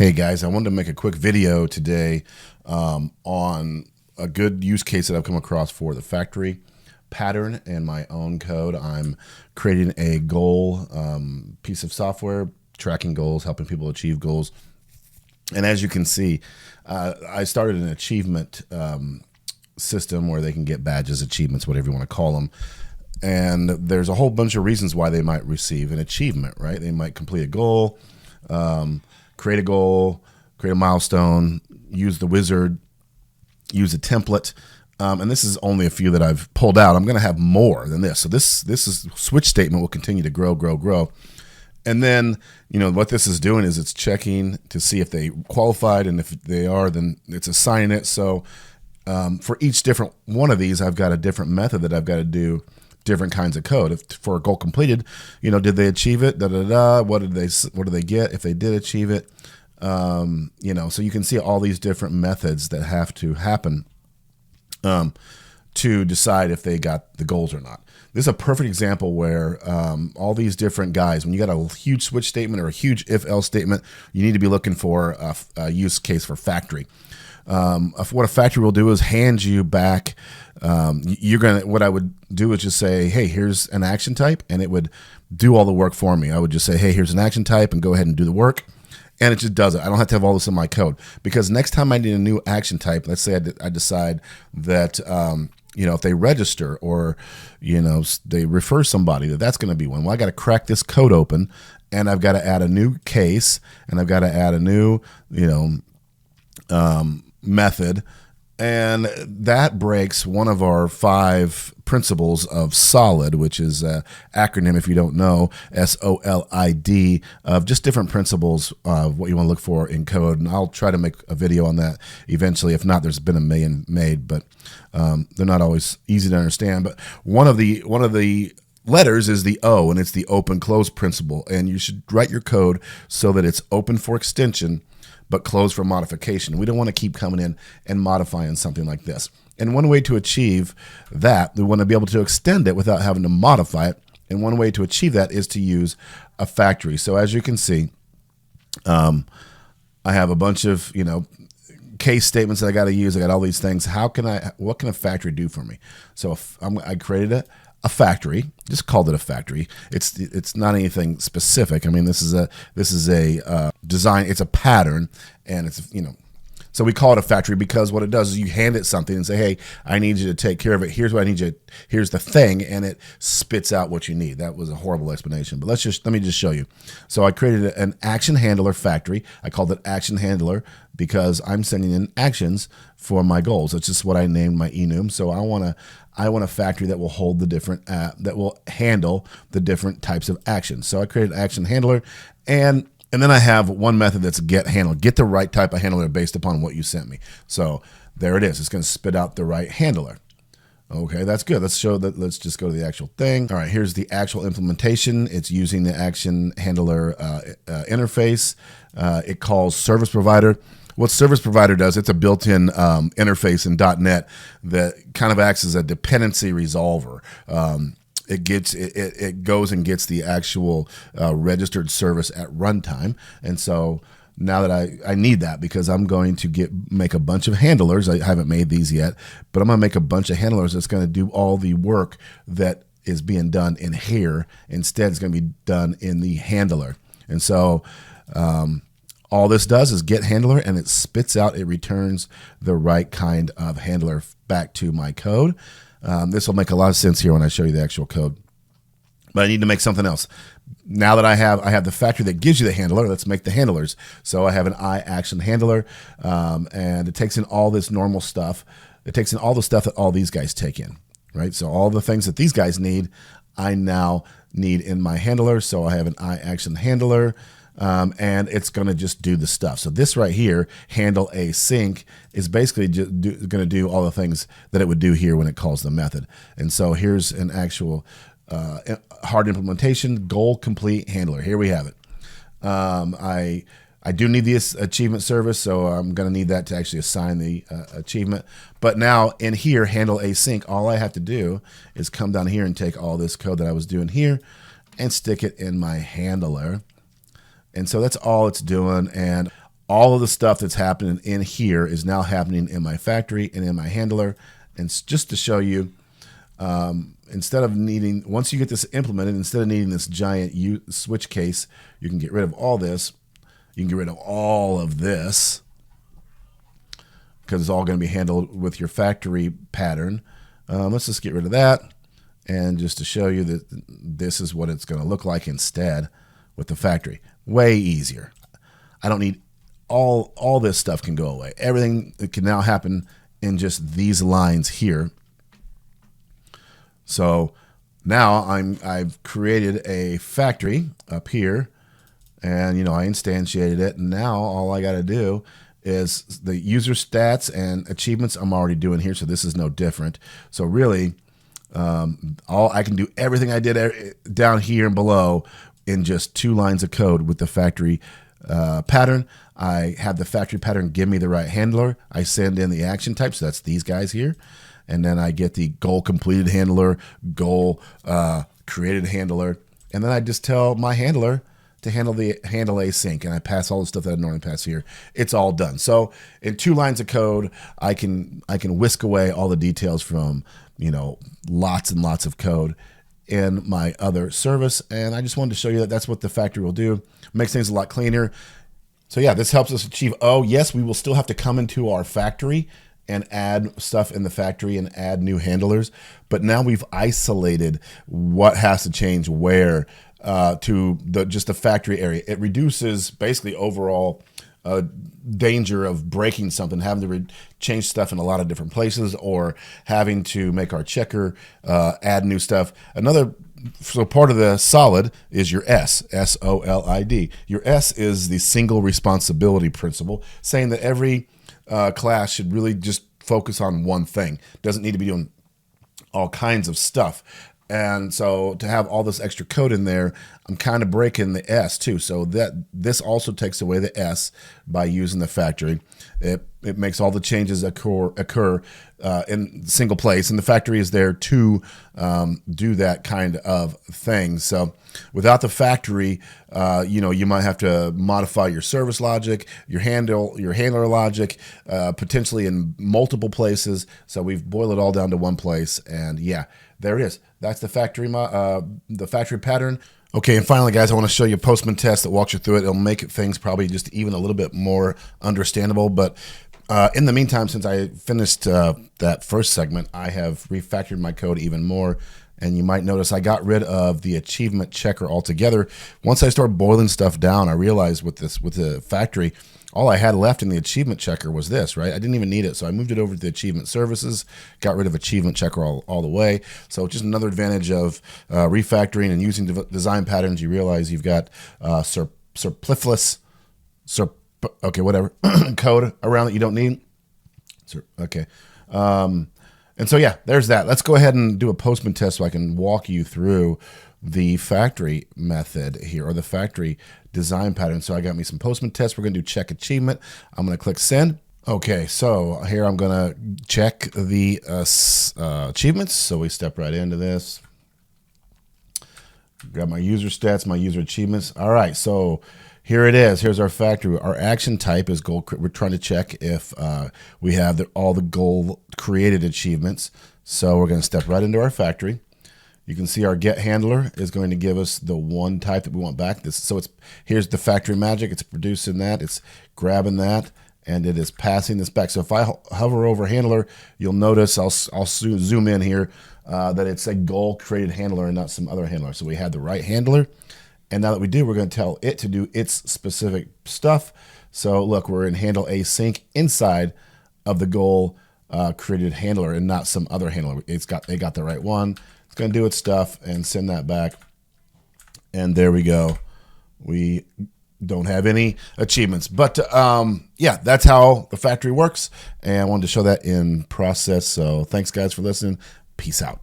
Hey guys, I wanted to make a quick video today on a good use case that I've come across for the factory pattern in my own code. I'm creating a goal piece of software, tracking goals, helping people achieve goals. And as you can see, I started an achievement system where they can get badges, achievements, whatever you want to call them. And there's a whole bunch of reasons why they might receive an achievement, right? They might complete a goal, create a goal, create a milestone, use the wizard, use a template. And this is only a few that I've pulled out. I'm going to have more than this. So this is switch statement will continue to grow. And then, what this is doing is it's checking to see if they qualified. And if they are, then it's assigning it. So for each different one of these, I've got a different method that I've got to do different kinds of code. If for a goal completed, did they achieve it? What did they get if they did achieve it? So you can see all these different methods that have to happen to decide if they got the goals or not. This is a perfect example where all these different guys, when you got a huge switch statement or a huge if-else statement, you need to be looking for a use case for factory. What a factory will do is hand you back. What I would do is just say, hey, here's an action type, and it would do all the work for me. I would just say, hey, here's an action type, and go ahead and do the work. And it just does it. I don't have to have all this in my code, because next time I need a new action type, let's say I decide that, if they register or, they refer somebody, that's going to be one. Well, I got to crack this code open, and I've got to add a new case, and I've got to add a new, method, and that breaks one of our 5 principles of SOLID, which is an acronym, if you don't know, SOLID, of just different principles of what you want to look for in code. And I'll try to make a video on that eventually. If not, there's been a million made, but they're not always easy to understand. But one of the letters is the O, and it's the OpenClose Principle. And you should write your code so that it's open for extension, but closed for modification. We don't want to keep coming in and modifying something like this. And one way to achieve that, we want to be able to extend it without having to modify it. And one way to achieve that is to use a factory. So as you can see, I have a bunch of, case statements that I got to use. I got all these things. What can a factory do for me? So I created a factory, just called it a factory. It's not anything specific. I mean, this is a design. It's a pattern, and it's So we call it a factory because what it does is you hand it something and say, hey, I need you to take care of it. Here's what I need you. Here's the thing, and it spits out what you need. That was a horrible explanation, but let me just show you. So I created an action handler factory. I called it action handler because I'm sending in actions for my goals. That's just what I named my enum. So I want a factory that will hold the different that will handle the different types of actions. So I created an action handler, and then I have one method that's get handle. Get the right type of handler based upon what you sent me. So there it is. It's going to spit out the right handler. Okay, that's good. Let's just go to the actual thing. All right, here's the actual implementation. It's using the action handler interface. It calls service provider. What service provider does, it's a built-in interface in .NET that kind of acts as a dependency resolver. It goes and gets the actual registered service at runtime. And so now that I need that, because I'm going to make a bunch of handlers. I haven't made these yet, but I'm going to make a bunch of handlers that's going to do all the work that is being done in here. Instead, it's going to be done in the handler. And so all this does is get handler, and it spits out, it returns the right kind of handler back to my code. This will make a lot of sense here when I show you the actual code. But I need to make something else. Now that I have the factory that gives you the handler, let's make the handlers. So I have an action handler, and it takes in all this normal stuff. It takes in all the stuff that all these guys take in, right? So all the things that these guys need, I now need in my handler. So I have an action handler. And it's going to just do the stuff. So this right here, handle async, is basically just going to do all the things that it would do here when it calls the method. And so here's an actual hard implementation, goal complete handler. Here we have it. I do need this achievement service, so I'm going to need that to actually assign the achievement. But now in here, handle async, all I have to do is come down here and take all this code that I was doing here and stick it in my handler. And so that's all it's doing. And all of the stuff that's happening in here is now happening in my factory and in my handler. And just to show you, instead of needing, once you get this implemented, instead of needing this giant switch case, you can get rid of all this. You can get rid of all of this because it's all going to be handled with your factory pattern. Let's just get rid of that. And just to show you that this is what it's going to look like instead with the factory. Way easier. I don't need all this stuff can go away. Everything can now happen in just these lines here. So now I've created a factory up here, and I instantiated it, and now all I got to do is the user stats and achievements I'm already doing here, so this is no different. So really, I can do everything I did down here and below in just 2 lines of code with the factory pattern. I have the factory pattern give me the right handler. I send in the action type, so that's these guys here. And then I get the goal completed handler, goal created handler. And then I just tell my handler to handle async, and I pass all the stuff that I normally pass here. It's all done. So in 2 lines of code, I can whisk away all the details from lots and lots of code in my other service. And I just wanted to show you that that's what the factory will do. Makes things a lot cleaner. So yeah, this helps us achieve, yes, we will still have to come into our factory and add stuff in the factory and add new handlers. But now we've isolated what has to change where to just the factory area. It reduces basically overall danger of breaking something, having to change stuff in a lot of different places, or having to make our checker add new stuff. So part of the solid is your S-O-L-I-D. Your S is the single responsibility principle, saying that every class should really just focus on one thing. Doesn't need to be doing all kinds of stuff. And so to have all this extra code in there, I'm kind of breaking the S too. So that this also takes away the S by using the factory. It makes all the changes occur in single place, and the factory is there to do that kind of thing. So without the factory, you might have to modify your service logic, your handler logic, potentially in multiple places. So we've boiled it all down to one place, and yeah, there it is. That's the factory pattern. Okay, and finally, guys, I want to show you a Postman test that walks you through it. It'll make things probably just even a little bit more understandable. But in the meantime, since I finished that first segment, I have refactored my code even more. And you might notice I got rid of the achievement checker altogether. Once I started boiling stuff down, I realized with the factory, all I had left in the achievement checker was this, right? I didn't even need it. So I moved it over to the achievement services, got rid of achievement checker all the way. So just another advantage of refactoring and using design patterns. You realize you've got superfluous, code around that you don't need. Okay. And so, yeah, there's that. Let's go ahead and do a Postman test so I can walk you through the factory method here, or the factory design pattern. So I got me some Postman tests. We're going to do check achievement. I'm going to click send. Okay, so here I'm going to check the achievements. So we step right into this. Got my user stats, my user achievements. All right, so here it is. Here's our factory. Our action type is goal. We're trying to check if we have all the goal created achievements. So we're going to step right into our factory. You can see our get handler is going to give us the one type that we want back. Here's the factory magic. It's producing that. It's grabbing that, and it is passing this back. So if I hover over handler, you'll notice I'll zoom in here that it's a goal created handler and not some other handler. So we had the right handler. And now that we do, we're going to tell it to do its specific stuff. So look, we're in handle async inside of the goal created handler and not some other handler. They got the right one. It's going to do its stuff and send that back. And there we go. We don't have any achievements. But yeah, that's how the factory works. And I wanted to show that in process. So thanks, guys, for listening. Peace out.